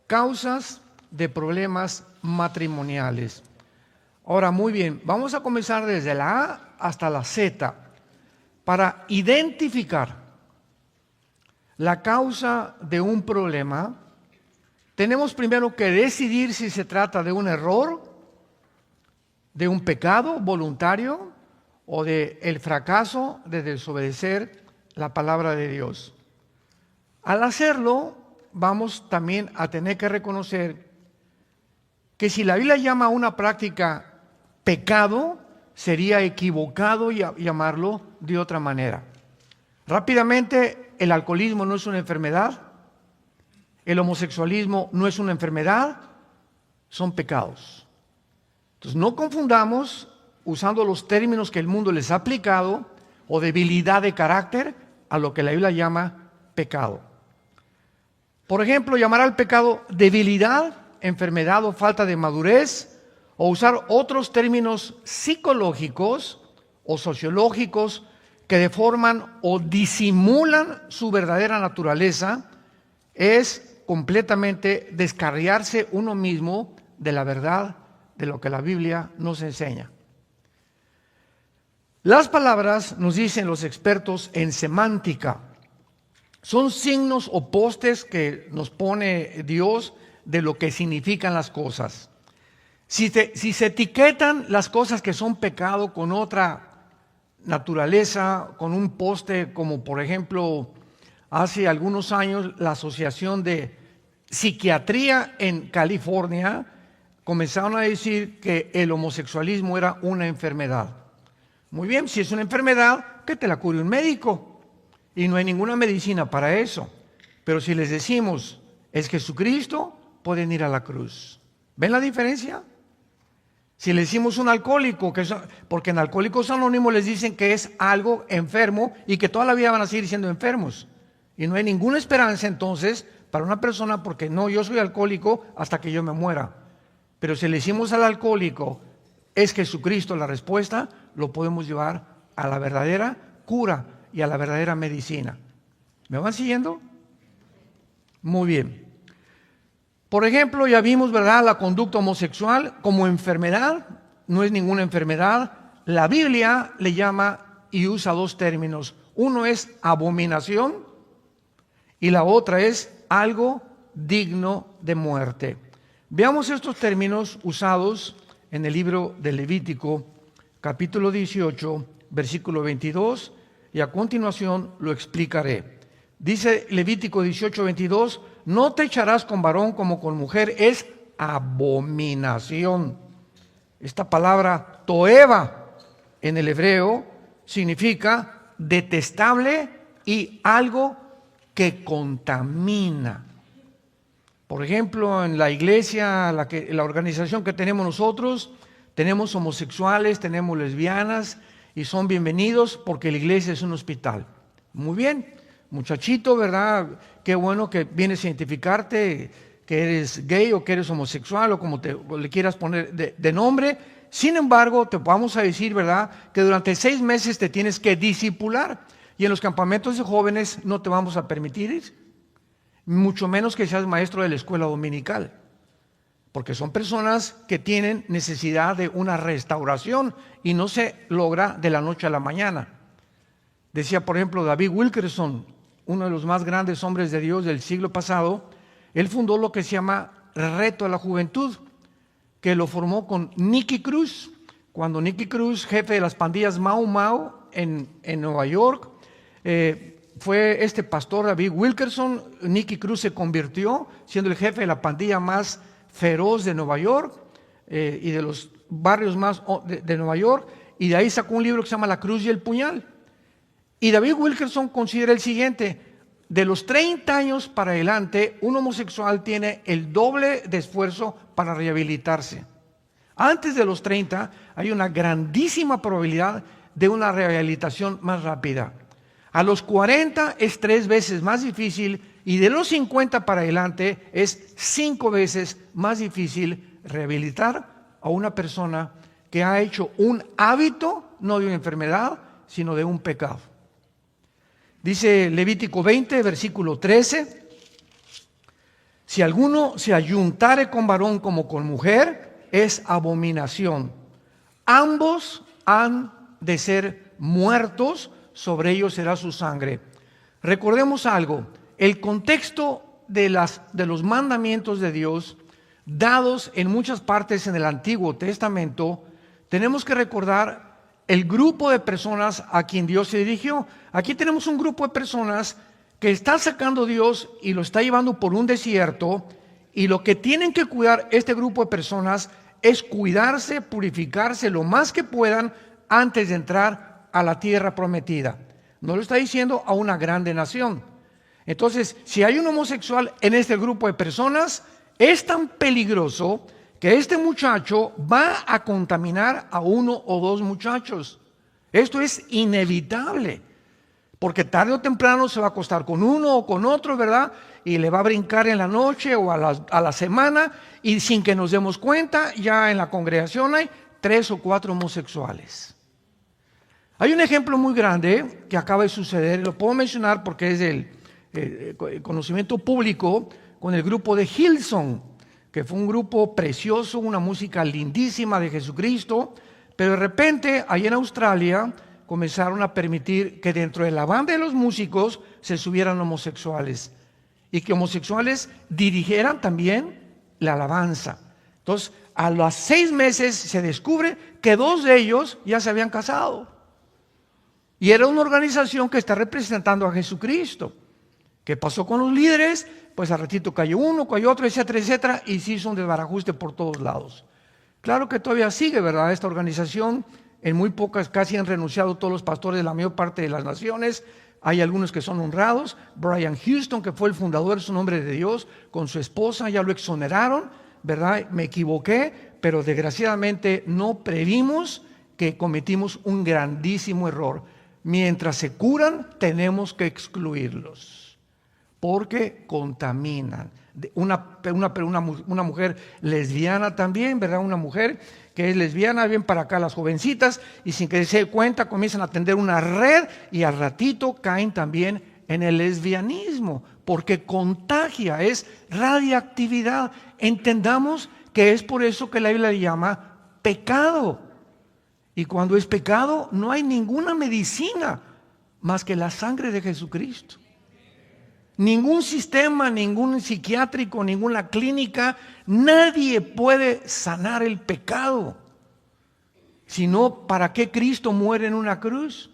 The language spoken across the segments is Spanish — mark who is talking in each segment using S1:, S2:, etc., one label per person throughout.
S1: Causas de problemas matrimoniales. Ahora, muy bien, vamos a comenzar desde la A hasta la Z para identificar la causa de un problema. Tenemos primero que decidir si se trata de un error, de un pecado voluntario o de el fracaso de desobedecer la palabra de Dios. Al hacerlo, vamos también a tener que reconocer que si la Biblia llama a una práctica pecado, sería equivocado llamarlo de otra manera. Rápidamente, el alcoholismo no es una enfermedad, el homosexualismo no es una enfermedad, son pecados. Entonces, no confundamos usando los términos que el mundo les ha aplicado o debilidad de carácter a lo que la Biblia llama pecado. Por ejemplo, llamar al pecado debilidad, enfermedad o falta de madurez, o usar otros términos psicológicos o sociológicos que deforman o disimulan su verdadera naturaleza, es completamente descarriarse uno mismo de la verdad de lo que la Biblia nos enseña. Las palabras, nos dicen los expertos en semántica, son signos o postes que nos pone Dios de lo que significan las cosas. Si se etiquetan las cosas que son pecado con otra naturaleza, con un poste, como por ejemplo hace algunos años la Asociación de Psiquiatría en California comenzaron a decir que el homosexualismo era una enfermedad. Muy bien, si es una enfermedad, que te la cure un médico. Y no hay ninguna medicina para eso. Pero si les decimos, es Jesucristo, pueden ir a la cruz. ¿Ven la diferencia? Si le decimos un alcohólico, porque en Alcohólicos Anónimos les dicen que es algo enfermo y que toda la vida van a seguir siendo enfermos. Y no hay ninguna esperanza entonces para una persona porque no, yo soy alcohólico hasta que yo me muera. Pero si le decimos al alcohólico, es Jesucristo la respuesta, lo podemos llevar a la verdadera cura y a la verdadera medicina. ¿Me van siguiendo? Muy bien. Por ejemplo, ya vimos, ¿verdad?, la conducta homosexual como enfermedad, no es ninguna enfermedad. La Biblia le llama y usa dos términos. Uno es abominación y la otra es algo digno de muerte. Veamos estos términos usados en el libro de Levítico, capítulo 18, versículo 22, y a continuación lo explicaré. Dice Levítico 18, 22, no te echarás con varón como con mujer, es abominación. Esta palabra toeva en el hebreo significa detestable y algo que contamina. Por ejemplo, en la iglesia, la organización que tenemos nosotros, tenemos homosexuales, tenemos lesbianas y son bienvenidos porque la iglesia es un hospital. Muy bien, muchachito, ¿verdad? Qué bueno que vienes a identificarte, que eres gay o que eres homosexual o como le quieras poner de nombre. Sin embargo, te vamos a decir, ¿verdad?, que durante 6 meses te tienes que discipular y en los campamentos de jóvenes no te vamos a permitir ir. Mucho menos que seas maestro de la escuela dominical, porque son personas que tienen necesidad de una restauración y no se logra de la noche a la mañana. Decía, por ejemplo, David Wilkerson, uno de los más grandes hombres de Dios del siglo pasado, él fundó lo que se llama Reto a la Juventud, que lo formó con Nicky Cruz, cuando Nicky Cruz, jefe de las pandillas Mau Mau en Nueva York, fue este pastor David Wilkerson. Nicky Cruz se convirtió siendo el jefe de la pandilla más feroz de Nueva York y de los barrios más de Nueva York, y de ahí sacó un libro que se llama La Cruz y el Puñal. Y David Wilkerson considera el siguiente: de los 30 años para adelante, un homosexual tiene el doble de esfuerzo para rehabilitarse. Antes de los 30 hay una grandísima probabilidad de una rehabilitación más rápida. A los 40 es 3 veces más difícil y de los 50 para adelante es 5 veces más difícil rehabilitar a una persona que ha hecho un hábito, no de una enfermedad, sino de un pecado. Dice Levítico 20, versículo 13, Si alguno se ayuntare con varón como con mujer, es abominación. Ambos han de ser muertos, sobre ellos será su sangre. Recordemos algo, el contexto de los mandamientos de Dios, dados en muchas partes en el Antiguo Testamento, tenemos que recordar el grupo de personas a quien Dios se dirigió. Aquí tenemos un grupo de personas que está sacando Dios y lo está llevando por un desierto, y lo que tienen que cuidar este grupo de personas es cuidarse, purificarse lo más que puedan antes de entrar a la tierra prometida. No lo está diciendo a una grande nación. Entonces, si hay un homosexual en este grupo de personas, es tan peligroso que este muchacho va a contaminar a uno o dos muchachos. Esto es inevitable, porque tarde o temprano se va a acostar con uno o con otro, ¿verdad? Y le va a brincar en la noche o a la semana, y sin que nos demos cuenta, ya en la congregación hay 3 o 4 homosexuales. Hay un ejemplo muy grande que acaba de suceder, y lo puedo mencionar porque es del conocimiento público, con el grupo de Hillsong, que fue un grupo precioso, una música lindísima de Jesucristo, pero de repente, allá en Australia, comenzaron a permitir que dentro de la banda de los músicos se subieran homosexuales, y que homosexuales dirigieran también la alabanza. Entonces, a los 6 meses se descubre que 2 de ellos ya se habían casado. Y era una organización que está representando a Jesucristo. ¿Qué pasó con los líderes? Pues al ratito cayó uno, cayó otro, etcétera, etcétera, y se hizo un desbarajuste por todos lados. Claro que todavía sigue, ¿verdad? Esta organización, en muy pocas, casi han renunciado todos los pastores de la mayor parte de las naciones. Hay algunos que son honrados. Brian Houston, que fue el fundador, es un hombre de Dios, con su esposa, ya lo exoneraron, ¿verdad? Me equivoqué, pero desgraciadamente no previmos que cometimos un grandísimo error. Mientras se curan, tenemos que excluirlos, porque contaminan. Una mujer lesbiana también, ¿verdad? Una mujer que es lesbiana, bien para acá las jovencitas, y sin que se den cuenta comienzan a tender una red, y al ratito caen también en el lesbianismo, porque contagia, es radiactividad. Entendamos que es por eso que la Biblia le llama pecado. Y cuando es pecado, no hay ninguna medicina más que la sangre de Jesucristo. Ningún sistema, ningún psiquiátrico, ninguna clínica, nadie puede sanar el pecado. Sino, ¿para qué Cristo muere en una cruz?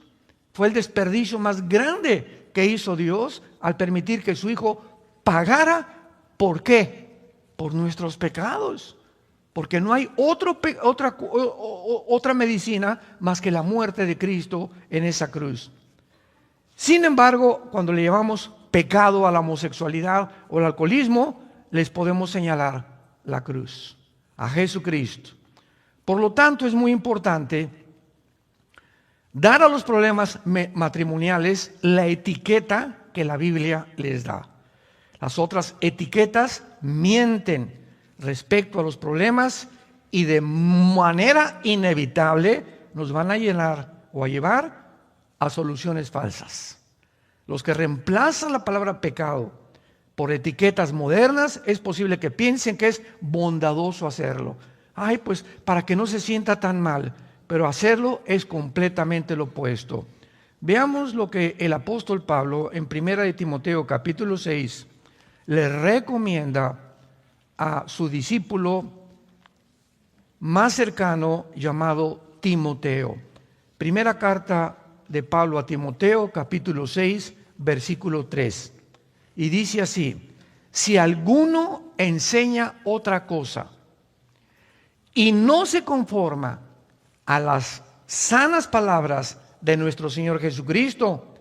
S1: Fue el desperdicio más grande que hizo Dios al permitir que su Hijo pagara. ¿Por qué? Por nuestros pecados. Porque no hay otra medicina más que la muerte de Cristo en esa cruz. Sin embargo, cuando le llamamos pecado a la homosexualidad o al alcoholismo, les podemos señalar la cruz, a Jesucristo. Por lo tanto, es muy importante dar a los problemas matrimoniales la etiqueta que la Biblia les da. Las otras etiquetas mienten respecto a los problemas, y de manera inevitable nos van a llenar o a llevar a soluciones falsas. Los que reemplazan la palabra pecado por etiquetas modernas, es posible que piensen que es bondadoso hacerlo. Ay, pues para que no se sienta tan mal, pero hacerlo es completamente lo opuesto. Veamos lo que el apóstol Pablo en 1 de Timoteo capítulo 6 le recomienda a su discípulo más cercano llamado Timoteo. Primera carta de Pablo a Timoteo, capítulo 6, versículo 3. Y dice así: si alguno enseña otra cosa y no se conforma a las sanas palabras de nuestro Señor Jesucristo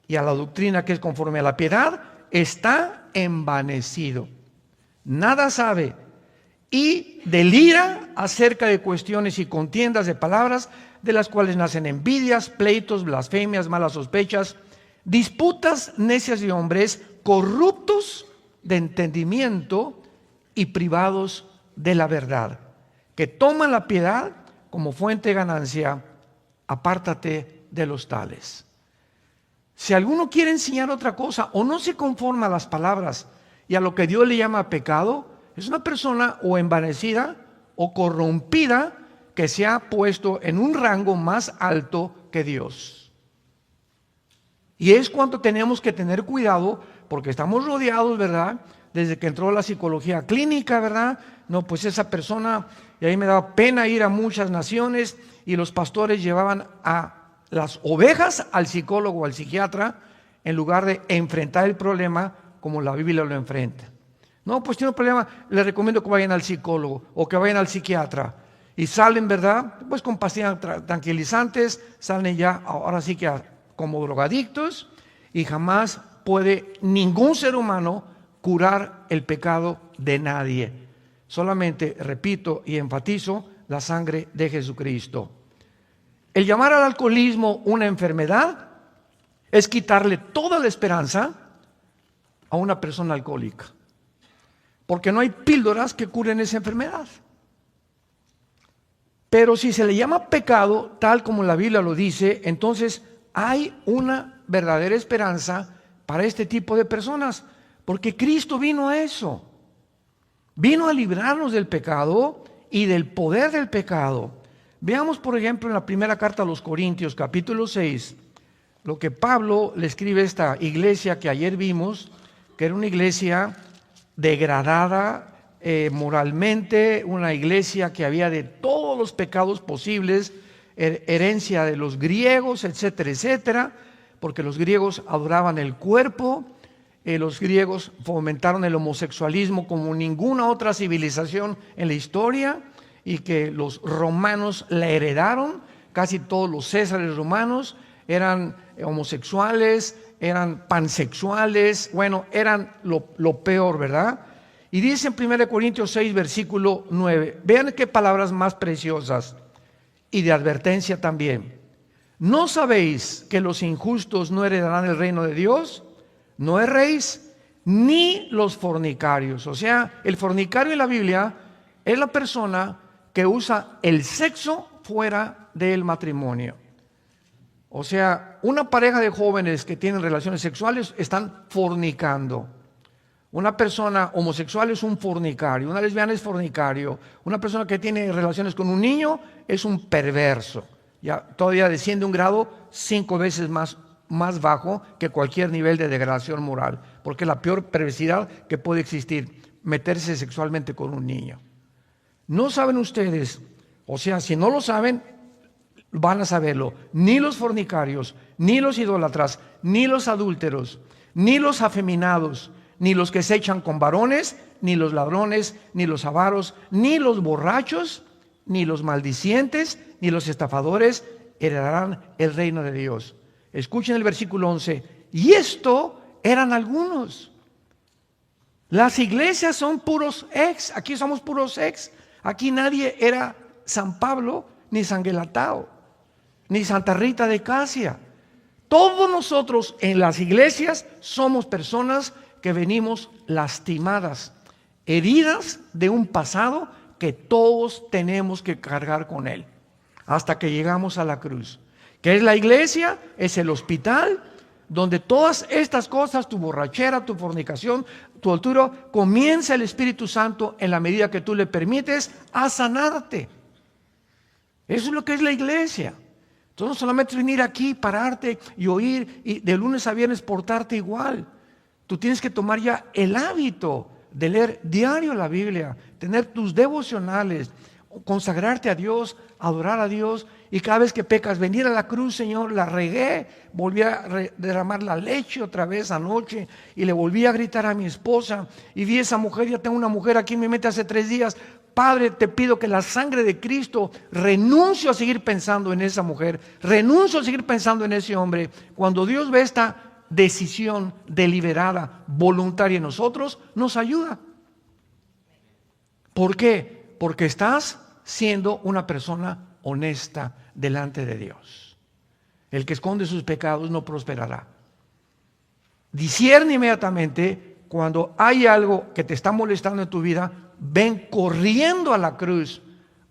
S1: y a la doctrina que es conforme a la piedad, está envanecido, nada sabe, y delira acerca de cuestiones y contiendas de palabras, de las cuales nacen envidias, pleitos, blasfemias, malas sospechas, disputas necias de hombres, corruptos de entendimiento y privados de la verdad, que toman la piedad como fuente de ganancia. Apártate de los tales. Si alguno quiere enseñar otra cosa o no se conforma a las palabras y a lo que Dios le llama pecado, es una persona o envanecida o corrompida que se ha puesto en un rango más alto que Dios. Y es cuando tenemos que tener cuidado, porque estamos rodeados, ¿verdad? Desde que entró la psicología clínica, ¿verdad? No, pues esa persona, y ahí me daba pena ir a muchas naciones y los pastores llevaban a las ovejas al psicólogo o al psiquiatra en lugar de enfrentar el problema como la Biblia lo enfrenta. No, pues tiene un problema, les recomiendo que vayan al psicólogo o que vayan al psiquiatra. Y salen, ¿verdad? Pues con pastillas tranquilizantes, salen ya, ahora sí que como drogadictos, y jamás puede ningún ser humano curar el pecado de nadie. Solamente, repito y enfatizo, la sangre de Jesucristo. El llamar al alcoholismo una enfermedad es quitarle toda la esperanza a una persona alcohólica. Porque no hay píldoras que curen esa enfermedad. Pero si se le llama pecado, tal como la Biblia lo dice, entonces hay una verdadera esperanza para este tipo de personas. Porque Cristo vino a eso. Vino a librarnos del pecado y del poder del pecado. Veamos, por ejemplo, en la primera carta a los Corintios, capítulo 6, lo que Pablo le escribe a esta iglesia que ayer vimos, que era una iglesia degradada moralmente, una iglesia que había de todos los pecados posibles, herencia de los griegos, etcétera, etcétera, porque los griegos adoraban el cuerpo, los griegos fomentaron el homosexualismo como ninguna otra civilización en la historia, y que los romanos la heredaron. Casi todos los césares romanos eran homosexuales, eran pansexuales, bueno, eran lo peor, ¿verdad? Y dice en 1 Corintios 6, versículo 9, vean qué palabras más preciosas y de advertencia también. ¿No sabéis que los injustos no heredarán el reino de Dios? No erréis, ni los fornicarios. O sea, el fornicario en la Biblia es la persona que usa el sexo fuera del matrimonio. O sea, una pareja de jóvenes que tienen relaciones sexuales están fornicando. Una persona homosexual es un fornicario, una lesbiana es fornicario, una persona que tiene relaciones con un niño es un perverso. Ya todavía desciende un grado 5 veces más bajo que cualquier nivel de degradación moral, porque es la peor perversidad que puede existir, meterse sexualmente con un niño. ¿No saben ustedes? O sea, si no lo saben, van a saberlo. Ni los fornicarios, ni los idólatras, ni los adúlteros, ni los afeminados, ni los que se echan con varones, ni los ladrones, ni los avaros, ni los borrachos, ni los maldicientes, ni los estafadores heredarán el reino de Dios. Escuchen el versículo 11. Y esto eran algunos. Las iglesias son puros ex. Aquí somos puros ex. Aquí nadie era San Pablo, ni San Gelatao, ni Santa Rita de Casia. Todos nosotros en las iglesias somos personas que venimos lastimadas, heridas de un pasado que todos tenemos que cargar con él, hasta que llegamos a la cruz. ¿Qué es la iglesia? Es el hospital donde todas estas cosas, tu borrachera, tu fornicación, tu adulterio, comienza el Espíritu Santo en la medida que tú le permites a sanarte. Eso es lo que es la iglesia. Entonces no solamente venir aquí, pararte y oír y de lunes a viernes portarte igual. Tú tienes que tomar ya el hábito de leer diario la Biblia, tener tus devocionales, consagrarte a Dios, adorar a Dios, y cada vez que pecas, venir a la cruz, Señor, la regué, volví a derramar la leche otra vez anoche, y le volví a gritar a mi esposa, y vi a esa mujer, ya tengo una mujer aquí en mi mente hace 3 días, Padre, te pido que la sangre de Cristo, renuncio a seguir pensando en esa mujer, renuncio a seguir pensando en ese hombre. Cuando Dios ve esta decisión deliberada, voluntaria en nosotros, nos ayuda. ¿Por qué? Porque estás siendo una persona honesta delante de Dios. El que esconde sus pecados no prosperará. Discierne inmediatamente cuando hay algo que te está molestando en tu vida, ven corriendo a la cruz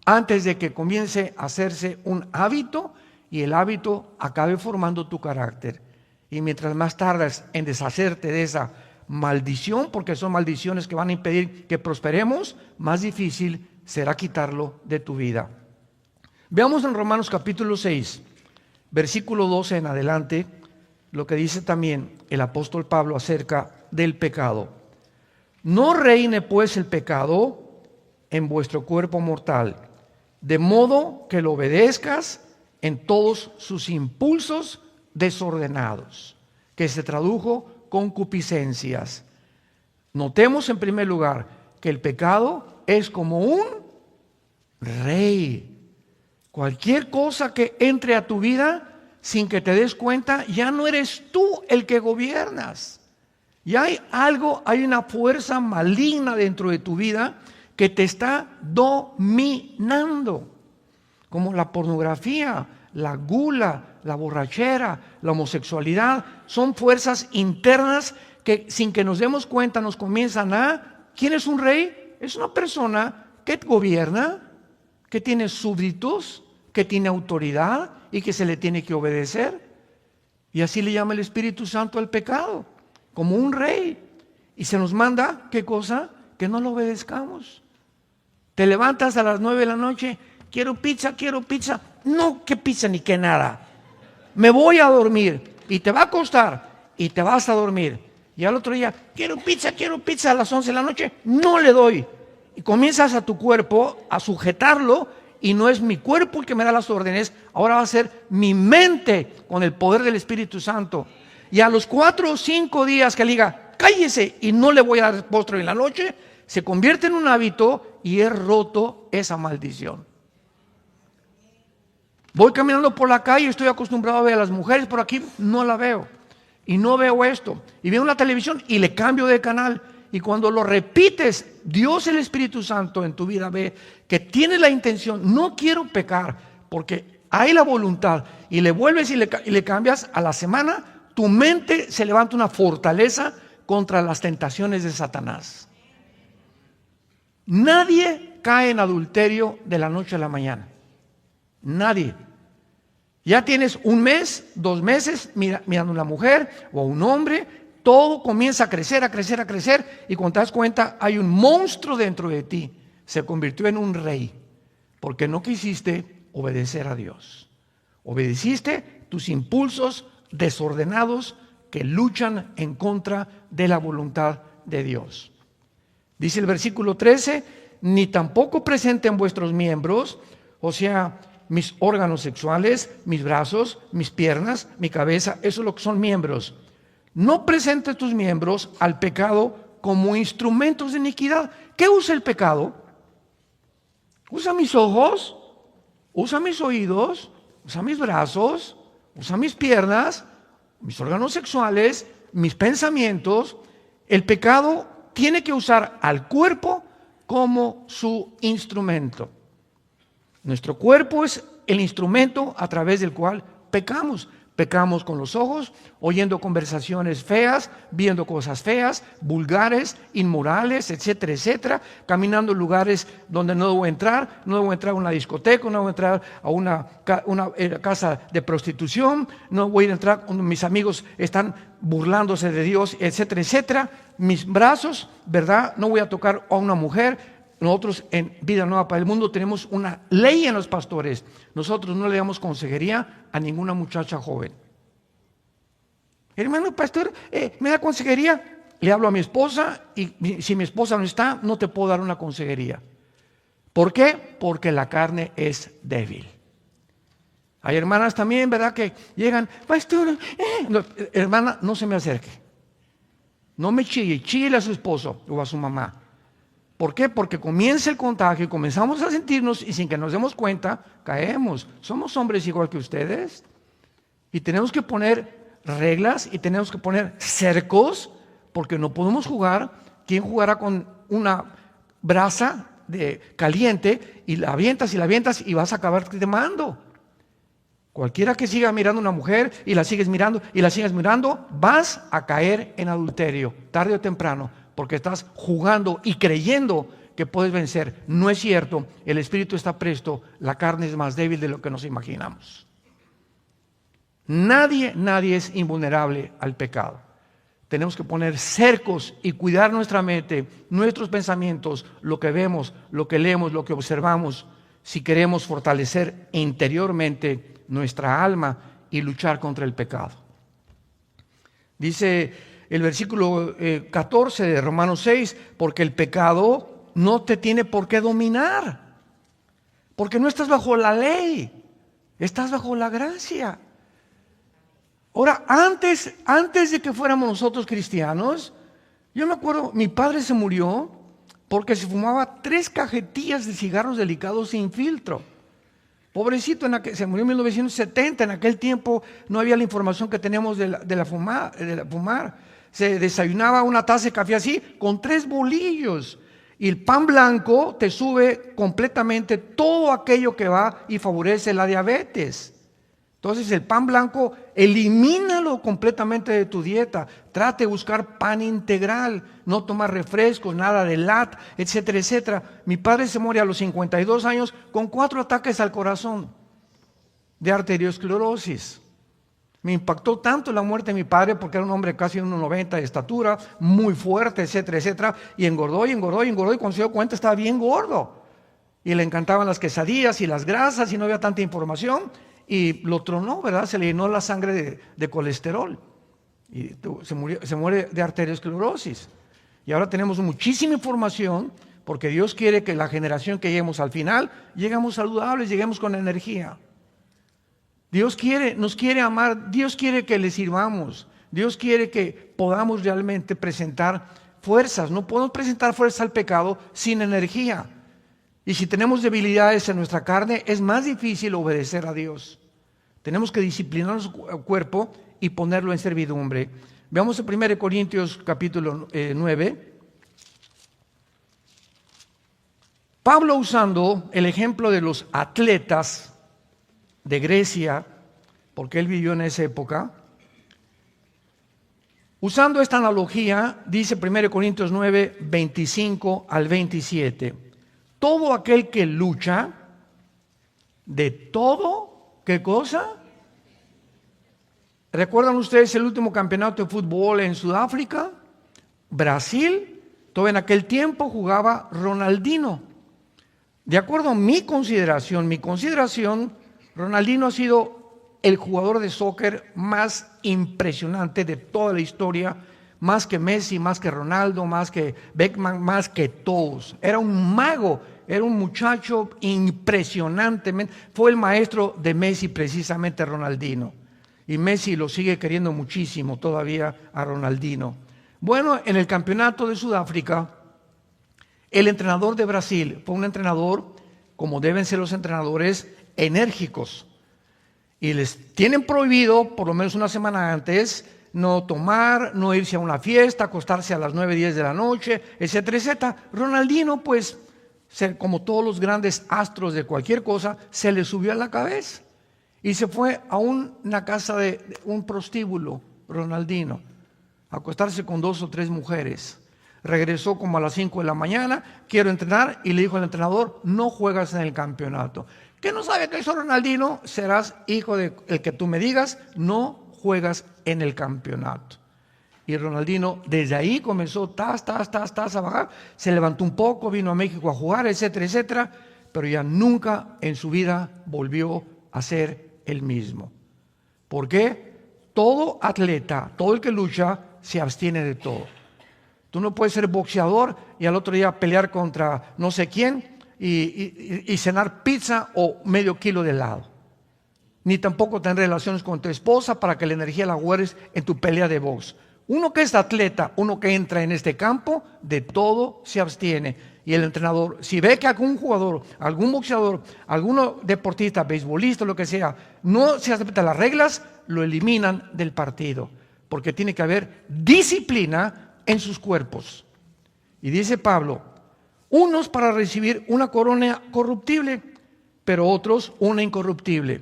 S1: antes de que comience a hacerse un hábito y el hábito acabe formando tu carácter. Y mientras más tardas en deshacerte de esa maldición, porque son maldiciones que van a impedir que prosperemos, más difícil será quitarlo de tu vida. Veamos en Romanos capítulo 6, versículo 12 en adelante, lo que dice también el apóstol Pablo acerca del pecado. No reine pues el pecado en vuestro cuerpo mortal, de modo que lo obedezcas en todos sus impulsos desordenados, que se tradujo concupiscencias. Notemos en primer lugar que el pecado es como un rey. Cualquier cosa que entre a tu vida sin que te des cuenta, ya no eres tú el que gobiernas. Ya hay una fuerza maligna dentro de tu vida que te está dominando, como la pornografía, la gula, la borrachera, la homosexualidad. Son fuerzas internas que sin que nos demos cuenta nos comienzan a... ¿Quién es un rey? Es una persona que gobierna, que tiene súbditos, que tiene autoridad y que se le tiene que obedecer. Y así le llama el Espíritu Santo al pecado, como un rey. Y se nos manda, ¿qué cosa? Que no lo obedezcamos. Te levantas a las 9 de la noche, quiero pizza. No, qué pizza ni qué nada. Me voy a dormir y te va a costar y te vas a dormir. Y al otro día, quiero pizza a las 11 de la noche, no le doy. Y comienzas a tu cuerpo a sujetarlo y no es mi cuerpo el que me da las órdenes, ahora va a ser mi mente con el poder del Espíritu Santo. Y a los 4 o 5 días que le diga, cállese y no le voy a dar postre en la noche, se convierte en un hábito y he roto esa maldición. Voy caminando por la calle, estoy acostumbrado a ver a las mujeres por aquí, no la veo. Y no veo esto. Y veo la televisión y le cambio de canal. Y cuando lo repites, Dios el Espíritu Santo en tu vida ve que tienes la intención, no quiero pecar, porque hay la voluntad, y le vuelves y le cambias, a la semana, tu mente se levanta una fortaleza contra las tentaciones de Satanás. Nadie cae en adulterio de la noche a la mañana. Nadie. Ya tienes 1 mes, 2 meses mirando a una mujer o a un hombre, todo comienza a crecer, y cuando te das cuenta hay un monstruo dentro de ti. Se convirtió en un rey porque no quisiste obedecer a Dios. Obedeciste tus impulsos desordenados que luchan en contra de la voluntad de Dios. Dice el versículo 13, ni tampoco presenten vuestros miembros, o sea, mis órganos sexuales, mis brazos, mis piernas, mi cabeza, eso es lo que son miembros. No presentes tus miembros al pecado como instrumentos de iniquidad. ¿Qué usa el pecado? Usa mis ojos, usa mis oídos, usa mis brazos, usa mis piernas, mis órganos sexuales, mis pensamientos. El pecado tiene que usar al cuerpo como su instrumento. Nuestro cuerpo es el instrumento a través del cual pecamos. Pecamos con los ojos, oyendo conversaciones feas, viendo cosas feas, vulgares, inmorales, etcétera, etcétera. Caminando en lugares donde no debo entrar. No debo entrar a una discoteca, no debo entrar a una casa de prostitución. No voy a entrar cuando mis amigos están burlándose de Dios, etcétera, etcétera. Mis brazos, ¿verdad? No voy a tocar a una mujer. Nosotros en Vida Nueva para el Mundo tenemos una ley en los pastores. Nosotros no le damos consejería a ninguna muchacha joven. Hermano pastor, ¿me da consejería? Le hablo a mi esposa y si mi esposa no está, no te puedo dar una consejería. ¿Por qué? Porque la carne es débil. Hay hermanas también, ¿verdad? Que llegan, pastor, no, hermana, no se me acerque. No me chille, chille a su esposo o a su mamá. ¿Por qué? Porque comienza el contagio y comenzamos a sentirnos y sin que nos demos cuenta, caemos. Somos hombres igual que ustedes y tenemos que poner reglas y tenemos que poner cercos porque no podemos jugar. ¿Quién jugará con una brasa caliente y la avientas y vas a acabar quemando? Cualquiera que siga mirando a una mujer y la sigues mirando y la sigues mirando, vas a caer en adulterio, tarde o temprano. Porque estás jugando y creyendo que puedes vencer. No es cierto, el espíritu está presto, la carne es más débil de lo que nos imaginamos. Nadie es invulnerable al pecado. Tenemos que poner cercos y cuidar nuestra mente, nuestros pensamientos, lo que vemos, lo que leemos, lo que observamos, si queremos fortalecer interiormente nuestra alma y luchar contra el pecado. Dice el versículo 14 de Romanos 6, porque el pecado no te tiene por qué dominar, porque no estás bajo la ley, estás bajo la gracia. Ahora, antes de que fuéramos nosotros cristianos, yo me acuerdo, mi padre se murió porque se fumaba 3 cajetillas de cigarros delicados sin filtro. Pobrecito, se murió en 1970, en aquel tiempo no había la información que tenemos de la fumar. Se desayunaba una taza de café así, con 3 bolillos. Y el pan blanco te sube completamente todo aquello que va y favorece la diabetes. Entonces el pan blanco, elimínalo completamente de tu dieta. Trate de buscar pan integral, no tomar refrescos, nada de lata, etcétera, etcétera. Mi padre se muere a los 52 años con 4 ataques al corazón de arteriosclerosis. Me impactó tanto la muerte de mi padre porque era un hombre casi 1,90 de estatura, muy fuerte, etcétera, etcétera. Y engordó, y cuando se dio cuenta estaba bien gordo. Y le encantaban las quesadillas y las grasas y no había tanta información. Y lo tronó, ¿verdad? Se le llenó la sangre de colesterol. Y se muere de arteriosclerosis. Y ahora tenemos muchísima información porque Dios quiere que la generación que lleguemos al final, lleguemos saludables, lleguemos con energía. Dios nos quiere amar, Dios quiere que le sirvamos. Dios quiere que podamos realmente presentar fuerzas. No podemos presentar fuerza al pecado sin energía. Y si tenemos debilidades en nuestra carne, es más difícil obedecer a Dios. Tenemos que disciplinar nuestro cuerpo y ponerlo en servidumbre. Veamos en 1 Corintios capítulo 9. Pablo, usando el ejemplo de los atletas de Grecia, porque él vivió en esa época, usando esta analogía, dice 1 Corintios 9, 25 al 27. Todo aquel que lucha, de todo, ¿qué cosa? ¿Recuerdan ustedes el último campeonato de fútbol en Sudáfrica? Brasil, todo en aquel tiempo jugaba Ronaldinho. De acuerdo a mi consideración, Ronaldinho ha sido el jugador de soccer más impresionante de toda la historia, más que Messi, más que Ronaldo, más que Beckham, más que todos. Era un mago, era un muchacho impresionantemente. Fue el maestro de Messi precisamente Ronaldinho. Y Messi lo sigue queriendo muchísimo todavía a Ronaldinho. Bueno, en el campeonato de Sudáfrica, el entrenador de Brasil fue un entrenador, como deben ser los entrenadores, enérgicos. Y les tienen prohibido, por lo menos una semana antes, no tomar, no irse a una fiesta, acostarse a las 9, 10 de la noche, etcétera, etcétera. Ronaldinho, pues, como todos los grandes astros de cualquier cosa, se le subió a la cabeza y se fue a una casa de un prostíbulo, Ronaldinho, a acostarse con 2 o 3 mujeres. Regresó como a las 5 de la mañana, quiero entrenar, y le dijo al entrenador, no juegas en el campeonato. ¿Qué no sabe que hizo Ronaldinho? Serás hijo del que tú me digas, no juegas en el campeonato. Y Ronaldinho desde ahí comenzó a bajar, se levantó un poco, vino a México a jugar, etcétera, etcétera, pero ya nunca en su vida volvió a ser el mismo. ¿Por qué? Todo atleta, todo el que lucha, se abstiene de todo. Tú no puedes ser boxeador y al otro día pelear contra no sé quién y cenar pizza o medio kilo de helado. Ni tampoco tener relaciones con tu esposa para que la energía la guardes en tu pelea de box. Uno que es atleta, uno que entra en este campo, de todo se abstiene. Y el entrenador, si ve que algún jugador, algún boxeador, algún deportista, beisbolista, lo que sea, no se aceptan las reglas, lo eliminan del partido. Porque tiene que haber disciplina en sus cuerpos. Y dice Pablo, unos para recibir una corona corruptible, pero otros una incorruptible.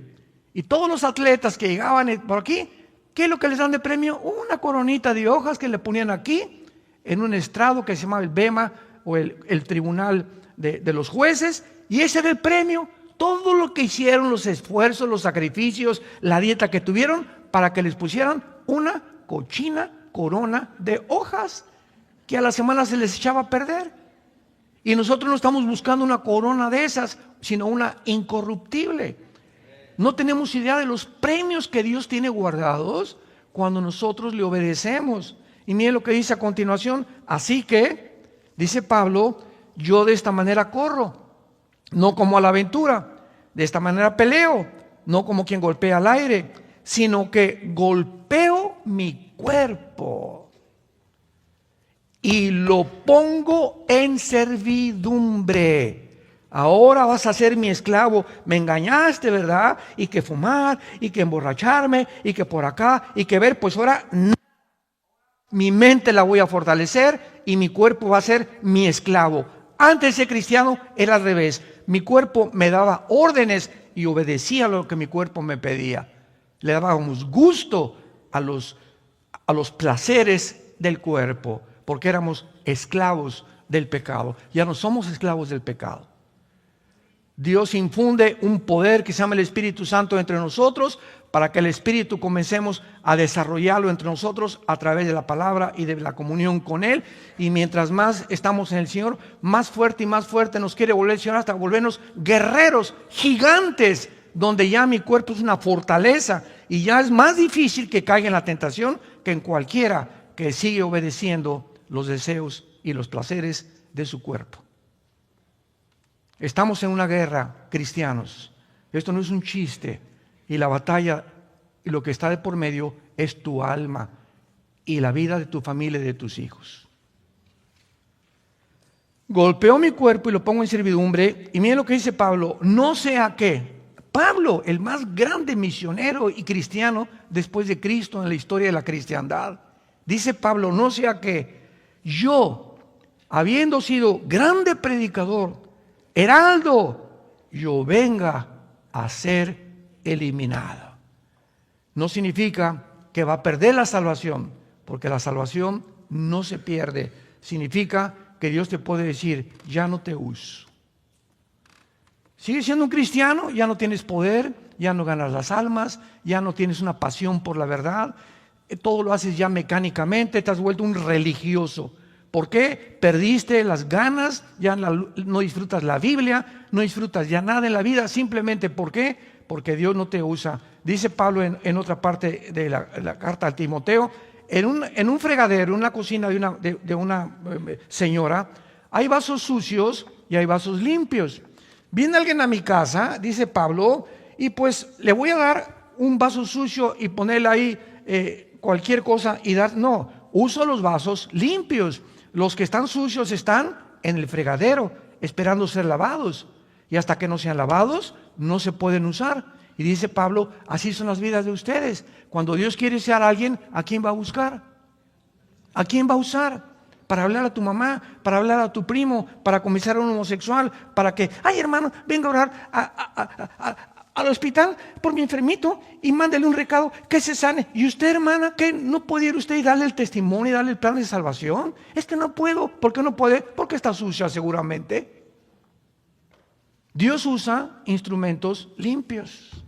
S1: Y todos los atletas que llegaban por aquí, ¿qué es lo que les dan de premio? Una coronita de hojas que le ponían aquí, en un estrado que se llamaba el BEMA, o el tribunal de los jueces, y ese era el premio. Todo lo que hicieron, los esfuerzos, los sacrificios, la dieta que tuvieron, para que les pusieran una cochina corona de hojas que a la semana se les echaba a perder. Y nosotros no estamos buscando una corona de esas, sino una incorruptible. No tenemos idea de los premios que Dios tiene guardados cuando nosotros le obedecemos. Y miren lo que dice a continuación. Así que, dice Pablo, yo de esta manera corro, no como a la aventura. De esta manera peleo, no como quien golpea al aire, sino que golpeo mi cuerpo y lo pongo en servidumbre. Ahora vas a ser mi esclavo. Me engañaste, ¿verdad? Y que fumar, y que emborracharme, y que por acá, y que ver, pues ahora no. Mi mente la voy a fortalecer y mi cuerpo va a ser mi esclavo. Antes de ser cristiano era al revés. Mi cuerpo me daba órdenes y obedecía lo que mi cuerpo me pedía. Le dábamos gusto a los placeres del cuerpo, porque éramos esclavos del pecado. Ya no somos esclavos del pecado. Dios infunde un poder que se llama el Espíritu Santo entre nosotros, para que el Espíritu comencemos a desarrollarlo entre nosotros a través de la palabra y de la comunión con Él. Y mientras más estamos en el Señor, más fuerte y más fuerte nos quiere volver el Señor, hasta volvernos guerreros, gigantes, donde ya mi cuerpo es una fortaleza y ya es más difícil que caiga en la tentación que en cualquiera que sigue obedeciendo los deseos y los placeres de su cuerpo. Estamos en una guerra, cristianos. Esto no es un chiste. Y la batalla y lo que está de por medio es tu alma y la vida de tu familia y de tus hijos. Golpeo mi cuerpo y lo pongo en servidumbre. Y miren lo que dice Pablo. No sea que Pablo, el más grande misionero y cristiano después de Cristo en la historia de la cristiandad, dice Pablo, no sea que yo, habiendo sido grande predicador, heraldo, yo venga a ser eliminado. No significa que va a perder la salvación, porque la salvación no se pierde. Significa que Dios te puede decir, ya no te uso. Sigues siendo un cristiano, ya no tienes poder, ya no ganas las almas, ya no tienes una pasión por la verdad, todo lo haces ya mecánicamente, te has vuelto un religioso. ¿Por qué? Perdiste las ganas, ya no disfrutas la Biblia, no disfrutas ya nada en la vida, simplemente ¿por qué? Porque Dios no te usa. Dice Pablo en otra parte de la carta a Timoteo, en un fregadero, en una cocina de una señora, hay vasos sucios y hay vasos limpios. Viene alguien a mi casa, dice Pablo, y pues le voy a dar un vaso sucio y ponerle ahí cualquier cosa y dar, no, uso los vasos limpios. Los que están sucios están en el fregadero, esperando ser lavados. Y hasta que no sean lavados, no se pueden usar. Y dice Pablo, así son las vidas de ustedes. Cuando Dios quiere usar a alguien, ¿a quién va a buscar? ¿A quién va a usar? Para hablar a tu mamá, para hablar a tu primo, para comenzar a un homosexual, para que, ay hermano, venga a orar al hospital por mi enfermito y mándele un recado que se sane. Y usted, hermana, ¿qué no puede ir usted y darle el testimonio y darle el plan de salvación? Es que no puedo. ¿Por qué no puede? Porque está sucia seguramente. Dios usa instrumentos limpios,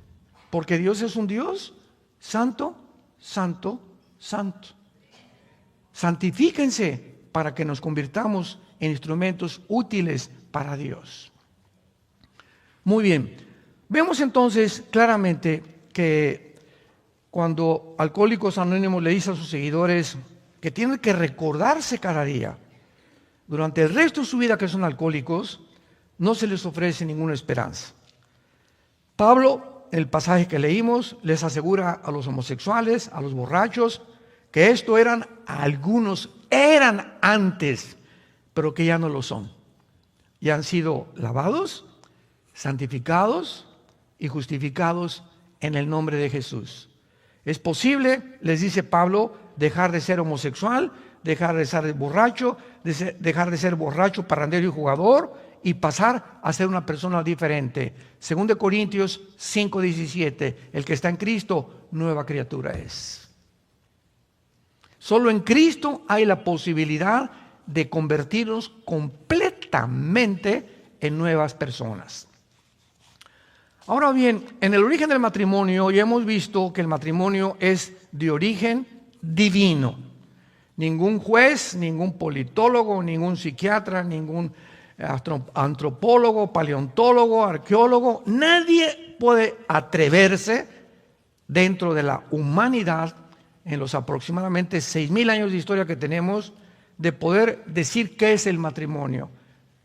S1: porque Dios es un Dios santo, santo, santo. Santifíquense para que nos convirtamos en instrumentos útiles para Dios. Muy bien. Vemos entonces claramente que cuando Alcohólicos Anónimos le dice a sus seguidores que tienen que recordarse cada día, durante el resto de su vida que son alcohólicos, no se les ofrece ninguna esperanza. Pablo, en el pasaje que leímos, les asegura a los homosexuales, a los borrachos, que esto algunos eran antes, pero que ya no lo son. Ya han sido lavados, santificados y justificados en el nombre de Jesús. Es posible, les dice Pablo, dejar de ser homosexual, dejar de ser borracho, dejar de ser borracho, parrandero y jugador y pasar a ser una persona diferente. 2 Corintios 5:17, el que está en Cristo, nueva criatura es. Solo en Cristo hay la posibilidad de convertirnos completamente en nuevas personas. Ahora bien, en el origen del matrimonio ya hemos visto que el matrimonio es de origen divino. Ningún juez, ningún politólogo, ningún psiquiatra, ningún antropólogo, paleontólogo, arqueólogo, nadie puede atreverse dentro de la humanidad, en los aproximadamente 6,000 años de historia que tenemos, de poder decir qué es el matrimonio.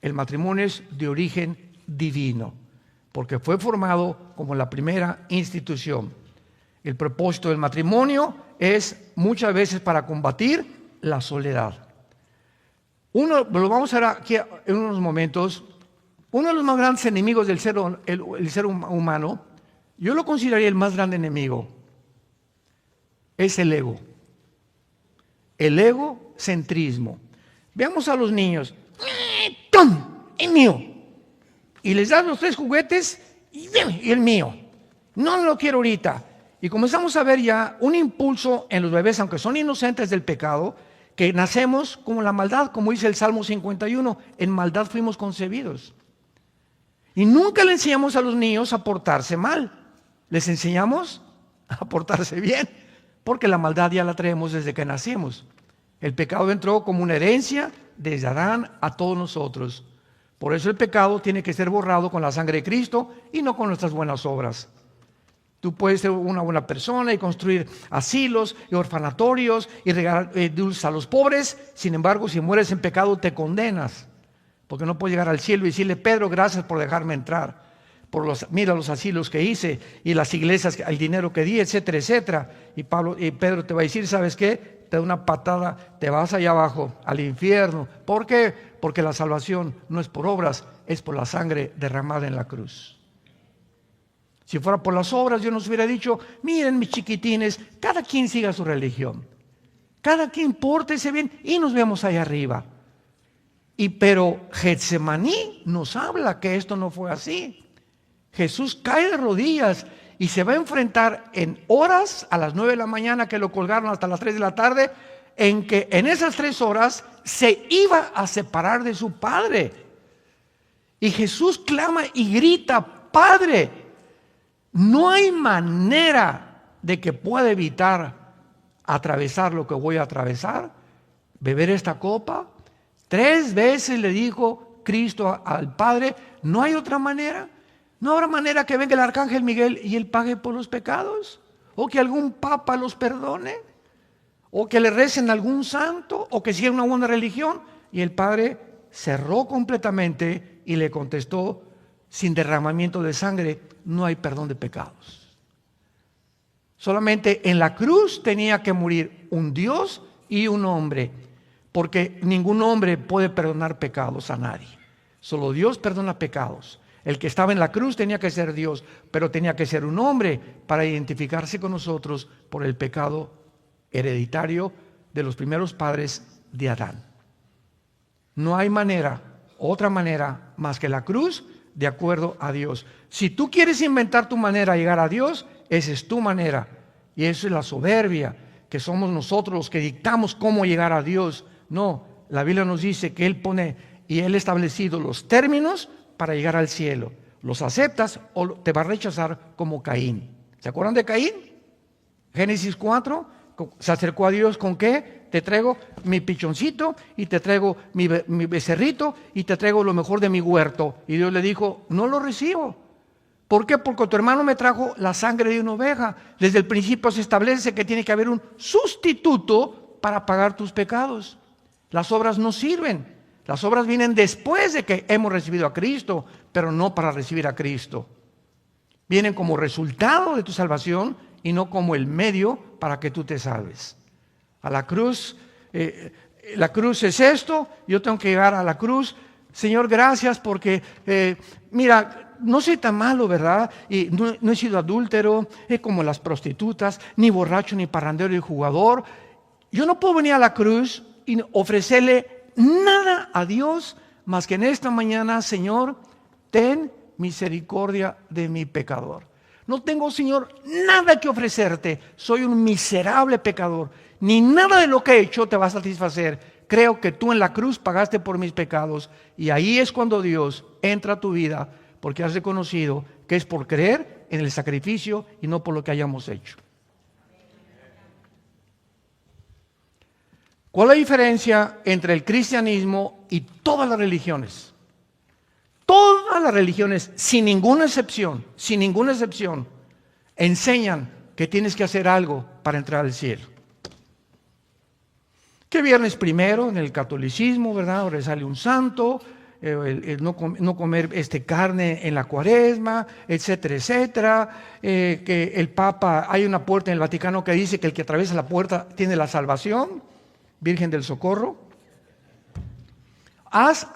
S1: El matrimonio es de origen divino, porque fue formado como la primera institución. El propósito del matrimonio es muchas veces para combatir la soledad. Lo vamos a ver aquí en unos momentos. Uno de los más grandes enemigos del el ser humano, yo lo consideraría el más grande enemigo, es el ego. El egocentrismo. Veamos a los niños. ¡Tom! ¡Es mío! Y les das los 3 juguetes y el mío. No lo quiero ahorita. Y comenzamos a ver ya un impulso en los bebés, aunque son inocentes del pecado, que nacemos como la maldad, como dice el Salmo 51, en maldad fuimos concebidos. Y nunca le enseñamos a los niños a portarse mal, les enseñamos a portarse bien, porque la maldad ya la traemos desde que nacimos. El pecado entró como una herencia desde Adán a todos nosotros. Por eso el pecado tiene que ser borrado con la sangre de Cristo y no con nuestras buenas obras. Tú puedes ser una buena persona y construir asilos y orfanatorios y regalar dulces a los pobres. Sin embargo, si mueres en pecado, te condenas. Porque no puedes llegar al cielo y decirle: Pedro, gracias por dejarme entrar. Mira los asilos que hice y las iglesias, el dinero que di, etcétera, etcétera. Y Pedro te va a decir: ¿sabes qué? Te da una patada, te vas allá abajo, al infierno. ¿Por qué? Porque la salvación no es por obras, es por la sangre derramada en la cruz. Si fuera por las obras, yo nos hubiera dicho: miren, mis chiquitines, cada quien siga su religión, cada quien pórtese bien y nos vemos allá arriba. Pero Getsemaní nos habla que esto no fue así. Jesús cae de rodillas y se va a enfrentar en horas, a las 9 de la mañana que lo colgaron hasta las 3 de la tarde, en que en esas 3 horas se iba a separar de su Padre. Y Jesús clama y grita: Padre, no hay manera de que pueda evitar atravesar lo que voy a atravesar, beber esta copa. 3 veces le dijo Cristo al Padre: no hay otra manera. No habrá manera que venga el arcángel Miguel y él pague por los pecados, o que algún papa los perdone, o que le recen a algún santo, o que siga una buena religión. Y el Padre cerró completamente y le contestó: sin derramamiento de sangre no hay perdón de pecados. Solamente en la cruz tenía que morir un Dios y un hombre, porque ningún hombre puede perdonar pecados a nadie. Solo Dios perdona pecados. El que estaba en la cruz tenía que ser Dios, pero tenía que ser un hombre para identificarse con nosotros por el pecado hereditario de los primeros padres de Adán. No hay manera, otra manera más que la cruz, de acuerdo a Dios. Si tú quieres inventar tu manera de llegar a Dios, esa es tu manera. Y eso es la soberbia, que somos nosotros los que dictamos cómo llegar a Dios. No, la Biblia nos dice que Él pone y Él ha establecido los términos para llegar al cielo. ¿Los aceptas o te va a rechazar como Caín? ¿Se acuerdan de Caín? Génesis 4, se acercó a Dios ¿con qué? Te traigo mi pichoncito y te traigo mi becerrito y te traigo lo mejor de mi huerto. Y Dios le dijo: no lo recibo. ¿Por qué? Porque tu hermano me trajo la sangre de una oveja. Desde el principio se establece que tiene que haber un sustituto para pagar tus pecados. Las obras no sirven. Las obras vienen después de que hemos recibido a Cristo, pero no para recibir a Cristo. Vienen como resultado de tu salvación y no como el medio para que tú te salves. A la cruz, la cruz es esto, yo tengo que llegar a la cruz. Señor, gracias porque, mira, no soy tan malo, ¿verdad? Y no he sido adúltero, como las prostitutas, ni borracho, ni parrandero, ni jugador. Yo no puedo venir a la cruz y ofrecerle nada a Dios más que en esta mañana: Señor, ten misericordia de mi pecador. No tengo, Señor, nada que ofrecerte. Soy un miserable pecador. Ni nada de lo que he hecho te va a satisfacer. Creo que tú en la cruz pagaste por mis pecados. Y ahí es cuando Dios entra a tu vida, porque has reconocido que es por creer en el sacrificio y no por lo que hayamos hecho. ¿Cuál es la diferencia entre el cristianismo y todas las religiones? Todas las religiones, sin ninguna excepción, enseñan que tienes que hacer algo para entrar al cielo. Que viernes primero en el catolicismo, ¿verdad? Ahora sale un santo, el no comer carne en la cuaresma, etcétera, etcétera. Que el Papa, hay una puerta en el Vaticano que dice que el que atraviesa la puerta tiene la salvación, Virgen del Socorro. Haz,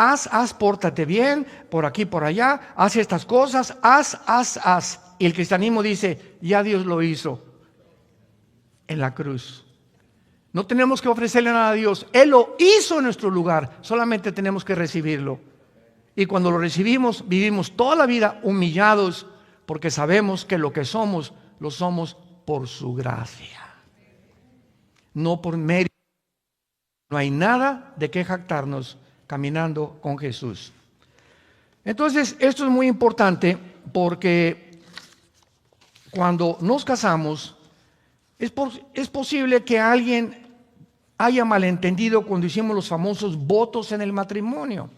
S1: pórtate bien, por aquí, por allá, haz estas cosas, haz. Y el cristianismo dice, ya Dios lo hizo en la cruz. No tenemos que ofrecerle nada a Dios. Él lo hizo en nuestro lugar. Solamente tenemos que recibirlo. Y cuando lo recibimos, vivimos toda la vida humillados porque sabemos que lo que somos, lo somos por su gracia. No por mérito. No hay nada de qué jactarnos caminando con Jesús. Entonces, esto es muy importante porque cuando nos casamos, es posible que alguien haya malentendido cuando hicimos los famosos votos en el matrimonio.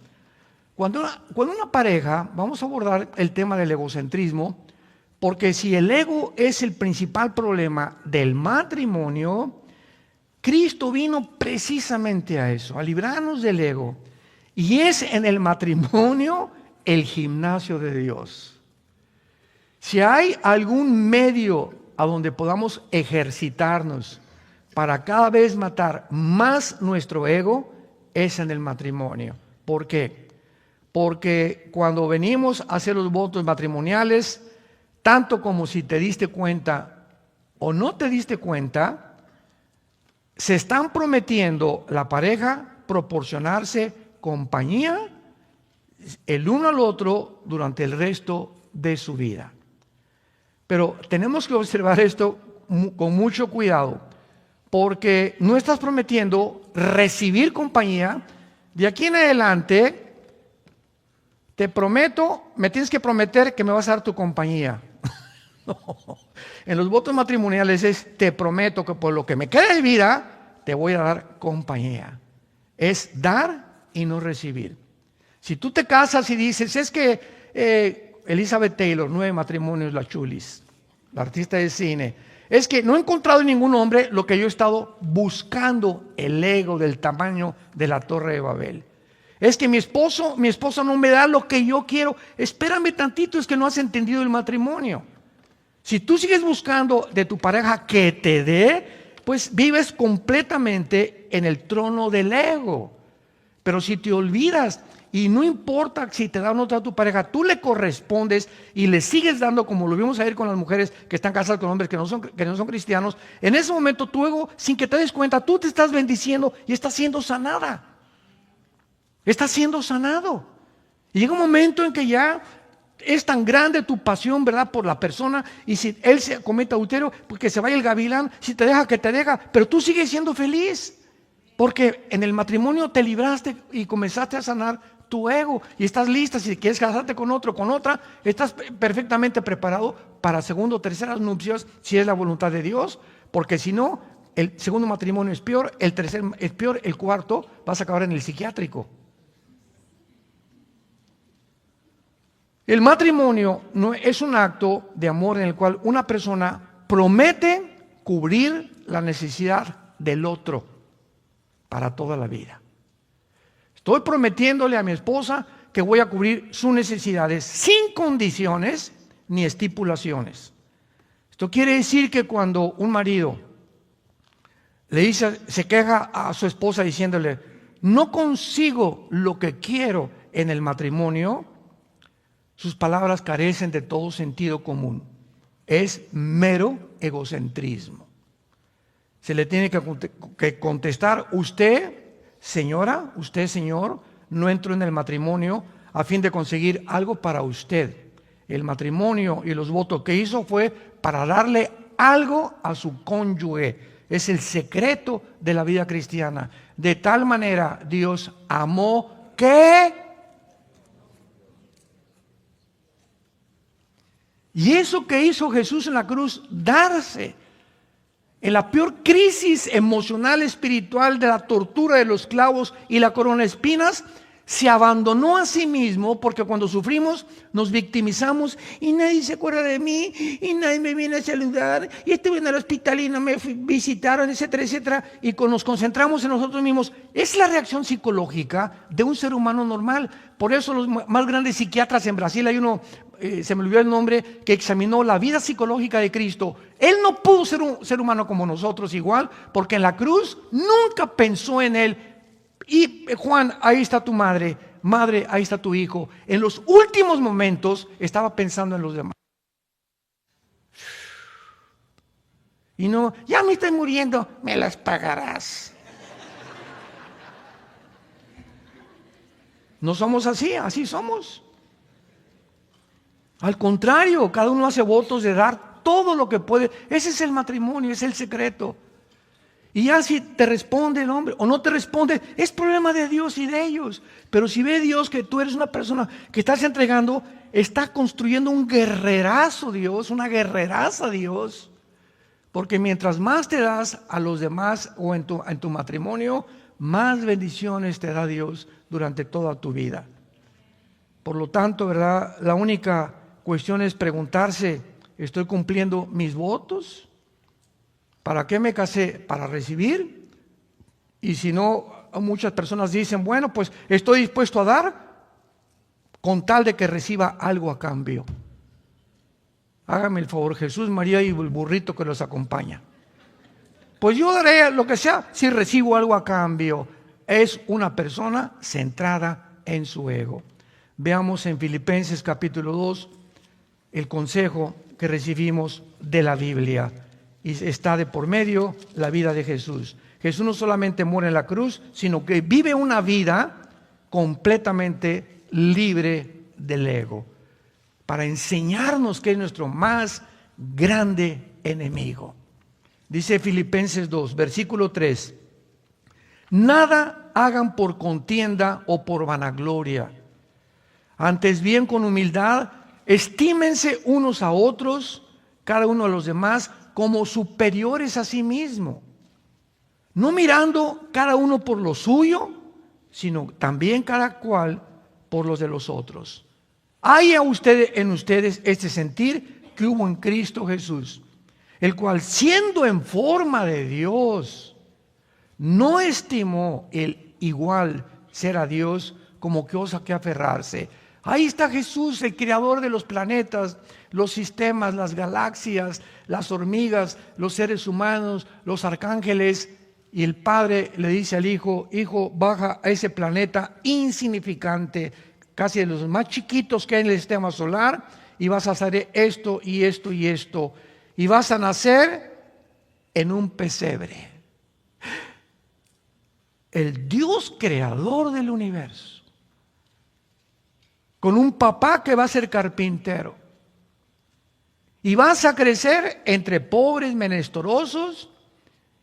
S1: Cuando una pareja, vamos a abordar el tema del egocentrismo, porque si el ego es el principal problema del matrimonio, Cristo vino precisamente a eso, a librarnos del ego. Y es en el matrimonio el gimnasio de Dios. Si hay algún medio a donde podamos ejercitarnos para cada vez matar más nuestro ego, es en el matrimonio. ¿Por qué? Porque cuando venimos a hacer los votos matrimoniales, tanto como si te diste cuenta o no te diste cuenta, se están prometiendo la pareja proporcionarse compañía el uno al otro durante el resto de su vida. Pero tenemos que observar esto con mucho cuidado, porque no estás prometiendo recibir compañía. De aquí en adelante, te prometo, me tienes que prometer que me vas a dar tu compañía. No. En los votos matrimoniales es, te prometo que por lo que me quede de vida, te voy a dar compañía. Es dar y no recibir. Si tú te casas y dices, es que Elizabeth Taylor, 9 matrimonios, la chulis, la artista de cine, es que no he encontrado en ningún hombre lo que yo he estado buscando, el ego del tamaño de la Torre de Babel. Es que mi esposa no me da lo que yo quiero. Espérame tantito, es que no has entendido el matrimonio. Si tú sigues buscando de tu pareja que te dé, pues vives completamente en el trono del ego. Pero si te olvidas, y no importa si te da o no te da tu pareja, tú le correspondes y le sigues dando, como lo vimos ayer con las mujeres que están casadas con hombres que no son cristianos. En ese momento tu ego, sin que te des cuenta, tú te estás bendiciendo y estás siendo sanada. Estás siendo sanado. Y llega un momento en que ya es tan grande tu pasión, ¿verdad?, por la persona, y si él se comete adulterio, pues que se vaya el gavilán. Si te deja, que te deja, pero tú sigues siendo feliz, porque en el matrimonio te libraste y comenzaste a sanar tu ego, y estás lista. Si quieres casarte con otro, con otra, estás perfectamente preparado para segundo o terceras nupcias, si es la voluntad de Dios, porque si no, el segundo matrimonio es peor, el tercer es peor, el cuarto vas a acabar en el psiquiátrico. El matrimonio no es un acto de amor en el cual una persona promete cubrir la necesidad del otro para toda la vida. Estoy prometiéndole a mi esposa que voy a cubrir sus necesidades sin condiciones ni estipulaciones. Esto quiere decir que cuando un marido le dice, se queja a su esposa diciéndole, no consigo lo que quiero en el matrimonio, sus palabras carecen de todo sentido común. Es mero egocentrismo. Se le tiene que contestar, usted, señora, usted, señor, no entró en el matrimonio a fin de conseguir algo para usted. El matrimonio y los votos que hizo fue para darle algo a su cónyuge. Es el secreto de la vida cristiana. De tal manera Dios amó que... Y eso que hizo Jesús en la cruz, darse. en la peor crisis emocional, espiritual, de la tortura de los clavos y la corona de espinas, se abandonó a sí mismo, porque cuando sufrimos nos victimizamos y nadie se acuerda de mí y nadie me viene a saludar y estuve en el hospital y no me visitaron, etcétera, etcétera, y nos concentramos en nosotros mismos. Es la reacción psicológica de un ser humano normal. Por eso los más grandes psiquiatras en Brasil, hay uno, se me olvidó el nombre, que examinó la vida psicológica de Cristo. Él no pudo ser un ser humano como nosotros igual, porque en la cruz nunca pensó en él. Y Juan, ahí está tu madre, madre, ahí está tu hijo. En los últimos momentos estaba pensando en los demás. Y no, ya me estoy muriendo, me las pagarás. No somos así, así somos. Al contrario, cada uno hace votos de dar todo lo que puede. Ese es el matrimonio, es el secreto. Y ya si te responde el hombre o no te responde, es problema de Dios y de ellos. Pero si ve Dios que tú eres una persona que estás entregando, está construyendo un guerrerazo Dios, una guerreraza Dios. Porque mientras más te das a los demás o en tu matrimonio, más bendiciones te da Dios durante toda tu vida. Por lo tanto, ¿verdad? La única cuestión es preguntarse, ¿estoy cumpliendo mis votos? ¿Para qué me casé? ¿Para recibir? Y si no, muchas personas dicen, bueno, pues estoy dispuesto a dar con tal de que reciba algo a cambio. Hágame el favor, Jesús, María y el burrito que los acompaña. Pues yo daré lo que sea si recibo algo a cambio. Es una persona centrada en su ego. Veamos en Filipenses capítulo 2 el consejo que recibimos de la Biblia. Y está de por medio la vida de Jesús. Jesús no solamente muere en la cruz, sino que vive una vida completamente libre del ego, para enseñarnos que es nuestro más grande enemigo. Dice Filipenses 2, versículo 3: nada hagan por contienda o por vanagloria, antes bien con humildad estímense unos a otros, cada uno a los demás, como superiores a sí mismo, no mirando cada uno por lo suyo, sino también cada cual por los de los otros. Hay en ustedes este sentir que hubo en Cristo Jesús, el cual, siendo en forma de Dios, no estimó el igual ser a Dios como cosa que aferrarse. Ahí está Jesús, el creador de los planetas, los sistemas, las galaxias, las hormigas, los seres humanos, los arcángeles. Y el Padre le dice al Hijo, Hijo, baja a ese planeta insignificante, casi de los más chiquitos que hay en el sistema solar, y vas a hacer esto y esto y esto. Y vas a nacer en un pesebre. El Dios creador del universo, con un papá que va a ser carpintero. Y vas a crecer entre pobres, menesterosos,